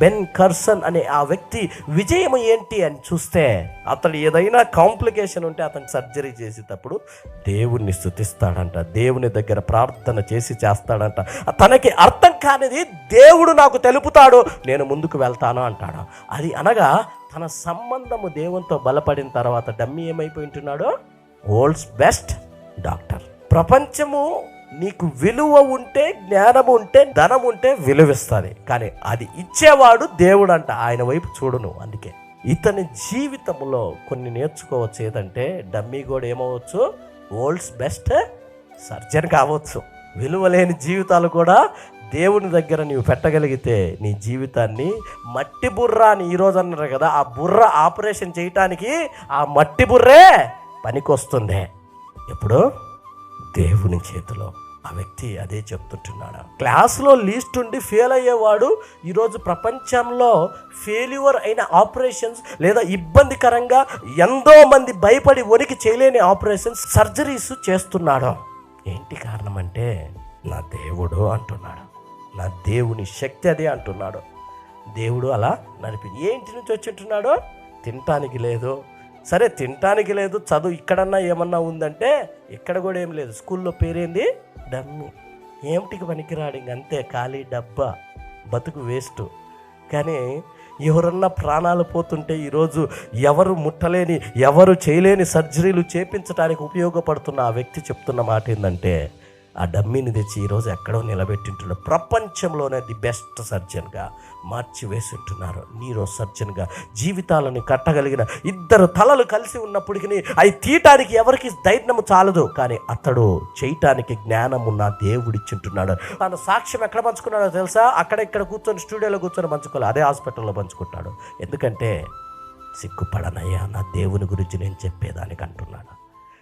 Ben Karsan అనే ఆ వ్యక్తి విజయం ఏంటి అని చూస్తే, అతడు ఏదైనా కాంప్లికేషన్ ఉంటే అతను సర్జరీ చేసేటప్పుడు దేవుణ్ణి స్తుతిస్తాడంట, దేవుని దగ్గర ప్రార్థన చేస్తాడంట. తనకి అర్థం కానిది దేవుడు నాకు తెలుపుతాడు, నేను ముందుకు వెళ్తాను అంటాడు. అది అనగా తన సంబంధము దేవునితో బలపడిన తర్వాత డమ్మీ ఏమైపోయి ఉంటున్నాడు? World's best doctor. ప్రపంచము నీకు విలువ ఉంటే, జ్ఞానం ఉంటే, ధనం ఉంటే విలువిస్తుంది, కానీ అది ఇచ్చేవాడు దేవుడు అంట. ఆయన వైపు చూడను. అందుకే ఇతని జీవితంలో కొన్ని నేర్చుకోవచ్చు. ఏదంటే డమ్మీ కూడా ఏమవచ్చు? వరల్డ్స్ బెస్ట్ సర్జన్ కావచ్చు. విలువలేని జీవితాలు కూడా దేవుని దగ్గర నీవు పెట్టగలిగితే నీ జీవితాన్ని మట్టి బుర్ర అని ఈరోజు అన్నారు కదా, ఆ బుర్ర ఆపరేషన్ చేయటానికి ఆ మట్టి బుర్రే పనికొస్తుంది. ఎప్పుడు? దేవుని చేతిలో. ఆ వ్యక్తి అదే చెప్తుంటున్నాడు. క్లాస్లో లీస్ట్ ఉండి ఫెయిల్ అయ్యేవాడు ఈరోజు ప్రపంచంలో ఫెయిల్యూర్ అయిన ఆపరేషన్స్ లేదా ఇబ్బందికరంగా ఎంతో మంది భయపడి వణికి చేయలేని ఆపరేషన్స్, సర్జరీస్ చేస్తున్నాడు. ఏంటి కారణం అంటే నా దేవుడు అంటున్నాడు. నా దేవుని శక్తి అదే అంటున్నాడు. దేవుడు అలా నడిపి ఏంటి నుంచి వచ్చి ఉంటున్నాడు? తినటానికి లేదు. సరే తినటానికి లేదు, చదువు ఇక్కడన్నా ఏమన్నా ఉందంటే ఇక్కడ కూడా ఏం లేదు. స్కూల్లో పేరేంది? డమ్మి. ఏమిటికి పనికిరాడు, ఇంకంతే, ఖాళీ డబ్బా, బతుకు వేస్ట్. కానీ ఎవరన్నా ప్రాణాలు పోతుంటే ఈరోజు ఎవరు ముట్టలేని, ఎవరు చేయలేని సర్జరీలు చేపించడానికి ఉపయోగపడుతున్న ఆ వ్యక్తి చెప్తున్న మాట ఏంటంటే, ఆ డమ్మీని తెచ్చి ఈరోజు ఎక్కడో నిలబెట్టింటున్నాడు. ప్రపంచంలోనే ది బెస్ట్ సర్జన్గా మార్చి వేసింటున్నారు. నీరో సర్జన్గా జీవితాలను కట్టగలిగిన ఇద్దరు తలలు కలిసి ఉన్నప్పటికీ అవి తీయటానికి ఎవరికి ధైర్యము చాలదు, కానీ అతడు చేయటానికి జ్ఞానము నా దేవుడిచ్చింటున్నాడు. తన సాక్ష్యం ఎక్కడ పంచుకున్నాడో తెలుసా? అక్కడ ఇక్కడ కూర్చొని స్టూడియోలో కూర్చొని పంచుకోవాలి, అదే హాస్పిటల్లో పంచుకుంటాడు. ఎందుకంటే సిగ్గుపడనయ్యా, నా దేవుని గురించి నేను చెప్పేదానికి అంటున్నాడు.